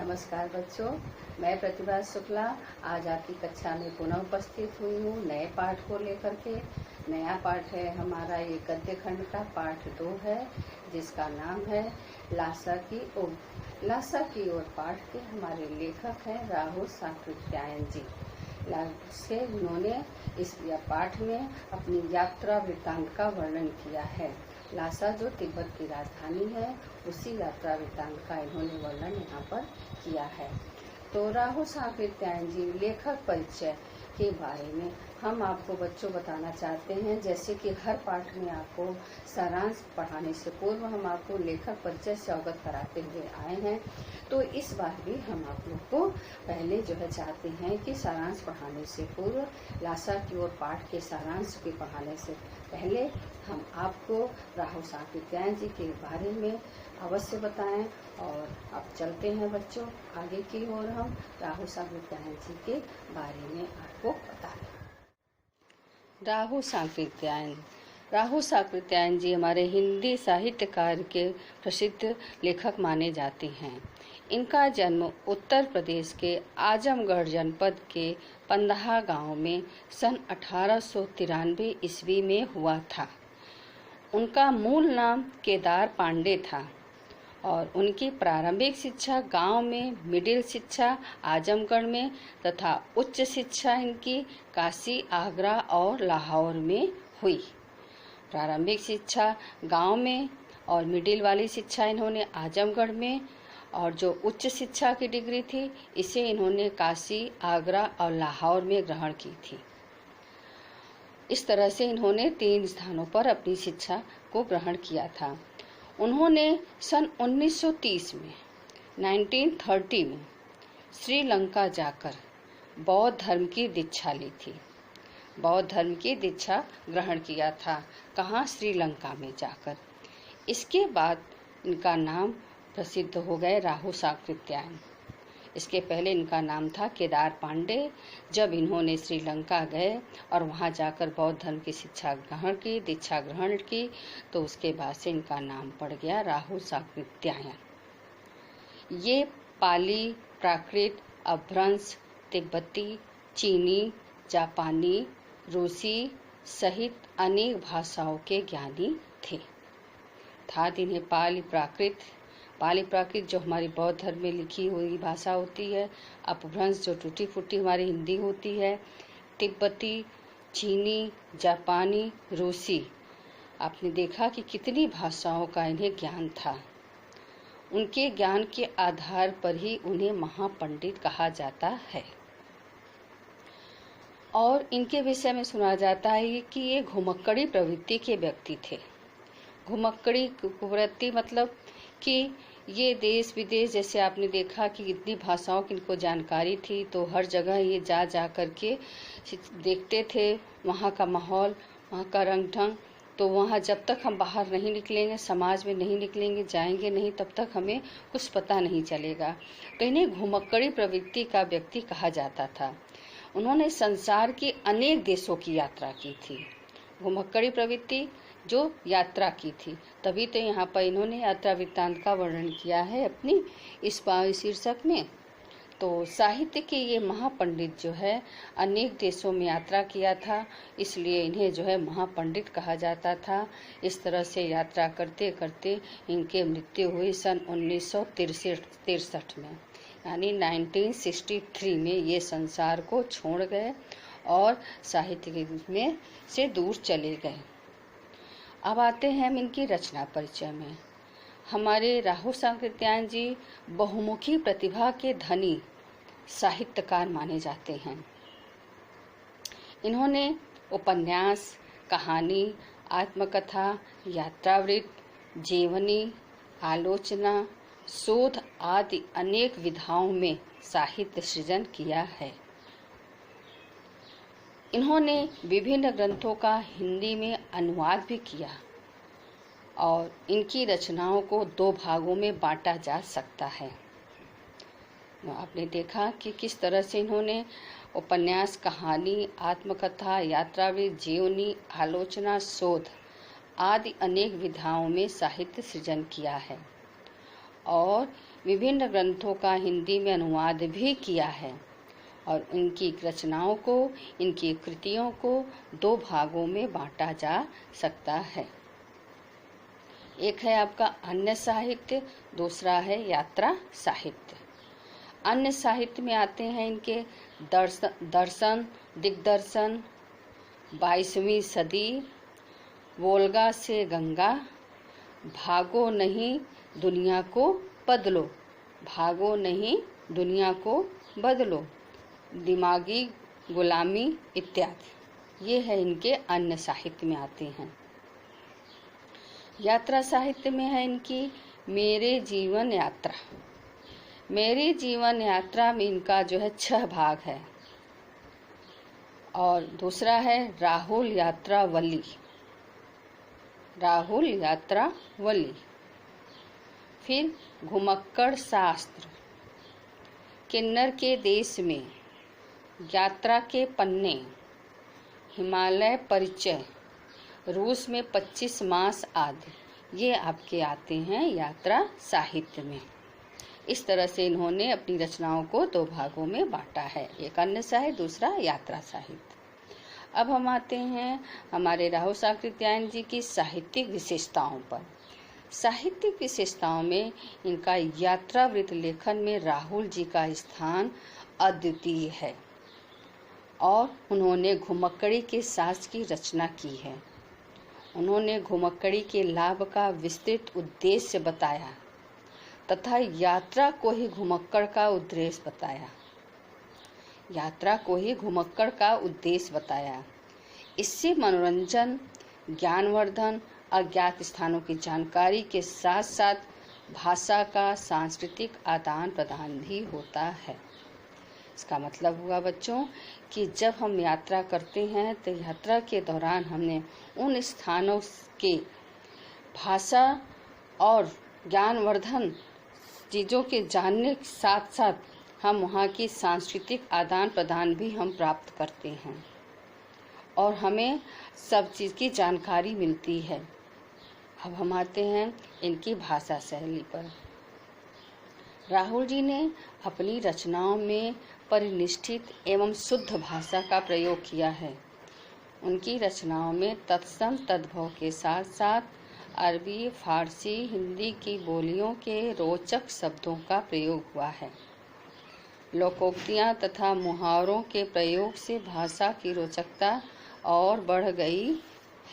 नमस्कार बच्चों, मैं प्रतिभा शुक्ला आज आपकी कक्षा में पुनः उपस्थित हुई हूँ नए पाठ को लेकर के। नया पाठ है हमारा ये गद्य खंड का पाठ 2 है, जिसका नाम है लासा की ओर। लासा की ओर पाठ के हमारे लेखक हैं राहुल साकृत्यायन जी। से उन्होंने इस पाठ में अपनी यात्रा वृत्तांत का वर्णन किया है। लासा जो तिब्बत की राजधानी है, उसी यात्रा वृत्तांत का इन्होंने वर्णन यहाँ पर किया है। तो राहुल साकृत्यायन जी लेखक परिचय के बारे में हम आपको बच्चों बताना चाहते हैं। जैसे कि हर पाठ में आपको सारांश पढ़ाने से पूर्व हम आपको लेखक परिचय से अवगत कराते हुए आए हैं, तो इस बार भी हम आप लोग को पहले जो है चाहते हैं कि सारांश पढ़ाने से पूर्व लासा की ओर पाठ के सारांश के पढ़ाने से पहले हम आपको राहुल साकृत्यायन जी के बारे में अवश्य बताएं। और अब चलते हैं बच्चों आगे की ओर, हम राहुल साकृत्यायन जी के बारे में आपको बताएं। राहुल साकृत्यायन जी हमारे हिंदी साहित्यकार के प्रसिद्ध लेखक माने जाते हैं। इनका जन्म उत्तर प्रदेश के आजमगढ़ जनपद के पंदहा गांव में सन 1893 ईस्वी में हुआ था। उनका मूल नाम केदार पांडे था और उनकी प्रारंभिक शिक्षा गांव में, मिडिल शिक्षा आजमगढ़ में तथा उच्च शिक्षा इनकी काशी, आगरा और लाहौर में हुई। प्रारंभिक शिक्षा गांव में और मिडिल वाली शिक्षा इन्होंने आजमगढ़ में, और जो उच्च शिक्षा की डिग्री थी इसे इन्होंने काशी, आगरा और लाहौर में ग्रहण की थी। इस तरह से इन्होंने 3 स्थानों पर अपनी शिक्षा को ग्रहण किया था। उन्होंने सन 1930 में 1930 में श्रीलंका जाकर बौद्ध धर्म की दीक्षा ली थी। बौद्ध धर्म की दीक्षा ग्रहण किया था, कहाँ? श्रीलंका में जाकर। इसके बाद इनका नाम प्रसिद्ध हो गए राहुल साकृत्यायन। इसके पहले इनका नाम था केदार पांडे। जब इन्होंने श्रीलंका गए और वहां जाकर बौद्ध धर्म की शिक्षा ग्रहण की, दीक्षा ग्रहण की, तो उसके बाद से इनका नाम पड़ गया राहुल साकृत्यायन। ये पाली, प्राकृत, अपभ्रंश, तिब्बती, चीनी, जापानी, रूसी सहित अनेक भाषाओं के ज्ञानी थे। अर्थात इन्हें पाली प्राकृत जो हमारी बौद्ध धर्म में लिखी हुई भाषा होती है, अपभ्रंश जो टूटी फूटी हमारी हिंदी होती है, तिब्बती, चीनी, जापानी, रूसी, आपने देखा कि कितनी भाषाओं का इन्हें ज्ञान था। उनके ज्ञान के आधार पर ही उन्हें महापंडित कहा जाता है। और इनके विषय में सुना जाता है कि ये घुमक्कड़ी प्रवृत्ति के व्यक्ति थे। घुमक्कड़ी प्रवृत्ति मतलब कि ये देश विदेश, जैसे आपने देखा कि कितनी भाषाओं की इनको जानकारी थी, तो हर जगह ये जा कर के देखते थे वहाँ का माहौल, वहाँ का रंग ढंग। तो वहाँ जब तक हम बाहर नहीं निकलेंगे, समाज में नहीं निकलेंगे, जाएंगे नहीं, तब तक हमें कुछ पता नहीं चलेगा। तो इन्हें घुमक्कड़ी प्रवृत्ति का व्यक्ति कहा जाता था। उन्होंने संसार के अनेक देशों की यात्रा की थी। घुमक्कड़ी प्रवृत्ति जो यात्रा की थी, तभी तो यहाँ पर इन्होंने यात्रा वृत्तांत का वर्णन किया है अपनी इस शीर्षक में। तो साहित्य के ये महापंडित जो है अनेक देशों में यात्रा किया था, इसलिए इन्हें जो है महापंडित कहा जाता था। इस तरह से यात्रा करते करते इनके मृत्यु हुई सन 1963 में, यानी 1963 में ये संसार को छोड़ गए और साहित्य में से दूर चले गए। अब आते हैं हम इनकी रचना परिचय में। हमारे राहुल साकृत्यायन जी बहुमुखी प्रतिभा के धनी साहित्यकार माने जाते हैं। इन्होंने उपन्यास, कहानी, आत्मकथा, यात्रावृत्त, जीवनी, आलोचना, शोध आदि अनेक विधाओं में साहित्य सृजन किया है। इन्होंने विभिन्न ग्रंथों का हिंदी में अनुवाद भी किया और इनकी रचनाओं को 2 भागों में बांटा जा सकता है। आपने देखा कि किस तरह से इन्होंने उपन्यास, कहानी, आत्मकथा, यात्रावृत्त, जीवनी, आलोचना, शोध आदि अनेक विधाओं में साहित्य सृजन किया है। और विभिन्न ग्रंथों का हिंदी में अनुवाद भी किया है और इनकी रचनाओं को, इनकी कृतियों को 2 भागों में बांटा जा सकता है। एक है आपका अन्य साहित्य, दूसरा है यात्रा साहित्य। अन्य साहित्य में आते हैं इनके दर्शन, दिग्दर्शन, 22वीं सदी, वोल्गा से गंगा, भागो नहीं दुनिया को बदलो, भागो नहीं दुनिया को बदलो, दिमागी गुलामी इत्यादि, ये है इनके अन्य साहित्य में आते हैं। यात्रा साहित्य में है इनकी मेरे जीवन यात्रा। मेरी जीवन यात्रा में इनका जो है 6 भाग है। और दूसरा है राहुल यात्रावली, राहुल यात्रावली। फिर घुमक्कड़ शास्त्र, किन्नर के देश में, यात्रा के पन्ने, हिमालय परिचय, रूस में 25 मास आदि, ये आपके आते हैं यात्रा साहित्य में। इस तरह से इन्होंने अपनी रचनाओं को 2 भागों में बांटा है, एक अन्य साहित्य, दूसरा यात्रा साहित्य। अब हम आते हैं हमारे राहुल साकृत्यायन जी की साहित्यिक विशेषताओं पर। साहित्यिक विशेषताओं में इनका यात्रावृत्त लेखन में राहुल जी का स्थान अद्वितीय है और उन्होंने घुमक्कड़ी के साज की रचना की है। उन्होंने घुमक्कड़ी के लाभ का विस्तृत उद्देश्य बताया तथा यात्रा को ही घुमक्कड़ का उद्देश्य बताया, यात्रा को ही घुमक्कड़ का उद्देश्य बताया। इससे मनोरंजन, ज्ञानवर्धन, अज्ञात स्थानों की जानकारी के साथ साथ भाषा का सांस्कृतिक आदान प्रदान भी होता है। इसका मतलब हुआ बच्चों कि जब हम यात्रा करते हैं तो यात्रा के दौरान हमने उन स्थानों के भाषा और ज्ञानवर्धन चीज़ों के जानने के साथ साथ हम वहाँ की सांस्कृतिक आदान प्रदान भी हम प्राप्त करते हैं और हमें सब चीज़ की जानकारी मिलती है। अब हम आते हैं इनकी भाषा शैली पर। राहुल जी ने अपनी रचनाओं में परिनिष्ठित एवं शुद्ध भाषा का प्रयोग किया है। उनकी रचनाओं में तत्सम तद्भव के साथ साथ अरबी, फारसी, हिंदी की बोलियों के रोचक शब्दों का प्रयोग हुआ है। लोकोक्तियाँ तथा मुहावरों के प्रयोग से भाषा की रोचकता और बढ़ गई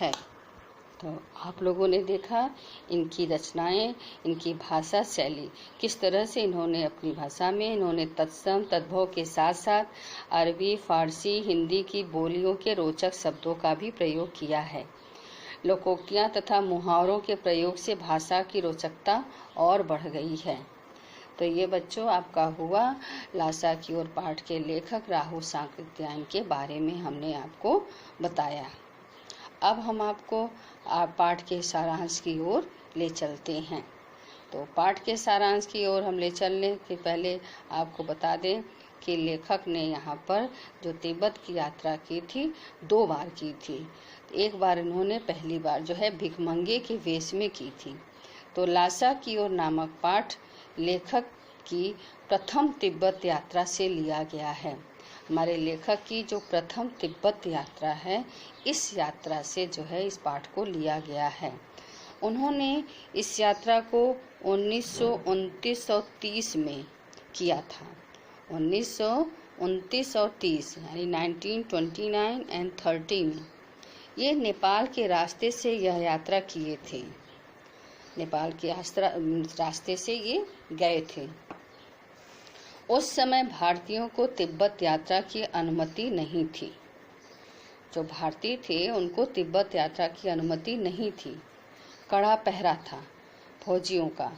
है। तो आप लोगों ने देखा इनकी रचनाएं, इनकी भाषा शैली, किस तरह से इन्होंने अपनी भाषा में इन्होंने तत्सम तद्भव के साथ साथ अरबी, फारसी, हिंदी की बोलियों के रोचक शब्दों का भी प्रयोग किया है। लोकोक्तियाँ तथा मुहावरों के प्रयोग से भाषा की रोचकता और बढ़ गई है। तो ये बच्चों आपका हुआ लासा की ओर पाठ के लेखक राहुल साकृत्यायन के बारे में हमने आपको बताया। अब हम आपको पाठ के सारांश की ओर ले चलते हैं। तो पाठ के सारांश की ओर हम ले चलने के पहले आपको बता दें कि लेखक ने यहाँ पर जो तिब्बत की यात्रा की थी 2 बार की थी। एक बार इन्होंने पहली बार जो है भिखमंगे के वेश में की थी। तो लासा की ओर नामक पाठ लेखक की प्रथम तिब्बत यात्रा से लिया गया है। हमारे लेखक की जो प्रथम तिब्बत यात्रा है, इस यात्रा से जो है इस पाठ को लिया गया है। उन्होंने इस यात्रा को 1929 और 30 में किया था। 1929 और 30 यानी 1929 एंड 30 में ये नेपाल के रास्ते से यह यात्रा किए थे। नेपाल के रास्ते से ये गए थे। उस समय भारतीयों को तिब्बत यात्रा की अनुमति नहीं थी। जो भारतीय थे उनको तिब्बत यात्रा की अनुमति नहीं थी। कड़ा पहरा था फौजियों का।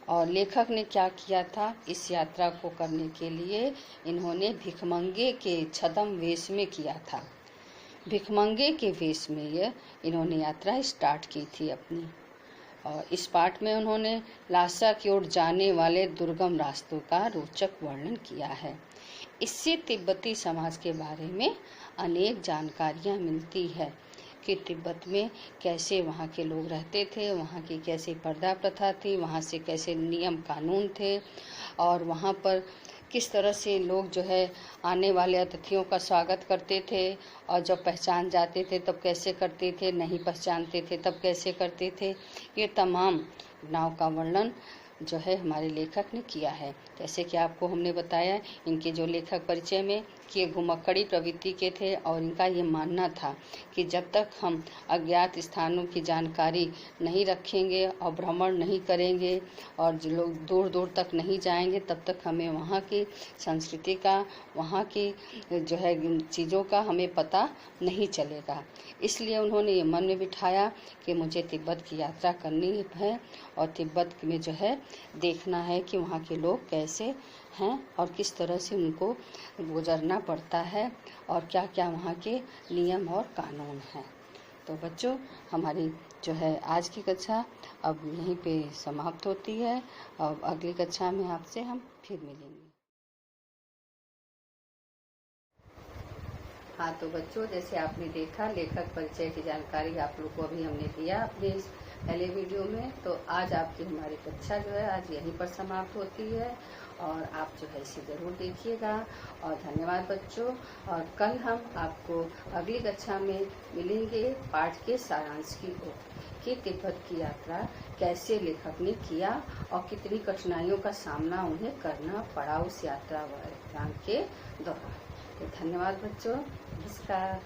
और लेखक ने क्या किया था, इस यात्रा को करने के लिए इन्होंने भिखमंगे के छद्म वेश में किया था। भिखमंगे के वेश में यह इन्होंने यात्रा स्टार्ट की थी अपनी। और इस पाठ में उन्होंने लासा की ओर जाने वाले दुर्गम रास्तों का रोचक वर्णन किया है। इससे तिब्बती समाज के बारे में अनेक जानकारियां मिलती है। कि तिब्बत में कैसे वहाँ के लोग रहते थे, वहाँ की कैसे पर्दा प्रथा थी, वहाँ से कैसे नियम कानून थे, और वहाँ पर किस तरह से लोग जो है आने वाले अतिथियों का स्वागत करते थे, और जब पहचान जाते थे तब कैसे करते थे, नहीं पहचानते थे तब कैसे करते थे। ये तमाम घटनाओं का वर्णन जो है हमारे लेखक ने किया है। जैसे कि आपको हमने बताया, इनके जो लेखक परिचय में कि ये घुमक्कड़ी प्रवृत्ति के थे, और इनका ये मानना था कि जब तक हम अज्ञात स्थानों की जानकारी नहीं रखेंगे और भ्रमण नहीं करेंगे और जो लोग दूर दूर तक नहीं जाएंगे, तब तक हमें वहाँ की संस्कृति का, वहाँ की जो है चीज़ों का हमें पता नहीं चलेगा। इसलिए उन्होंने ये मन में बिठाया कि मुझे तिब्बत की यात्रा करनी है, और तिब्बत में जो है देखना है कि वहाँ के लोग कैसे हैं और किस तरह से उनको गुजरना पड़ता है, और क्या क्या वहाँ के नियम और कानून हैं। तो बच्चों, हमारी जो है आज की कक्षा अब यहीं पे समाप्त होती है, और अगली कक्षा में आपसे हम फिर मिलेंगे। हाँ, तो बच्चों, जैसे आपने देखा लेखक परिचय की जानकारी आप लोग को अभी हमने दिया अपने इस पहले वीडियो में। तो आज आपकी हमारी कक्षा जो है आज यहीं पर समाप्त होती है, और आप जो है इसे ज़रूर देखिएगा। और धन्यवाद बच्चों। और कल हम आपको अगली कक्षा में मिलेंगे पाठ के सारांश की ओर कि तिब्बत की यात्रा कैसे लेखक ने किया और कितनी कठिनाइयों का सामना उन्हें करना पड़ा उस यात्रा के दौरान। तो धन्यवाद बच्चों, नमस्कार।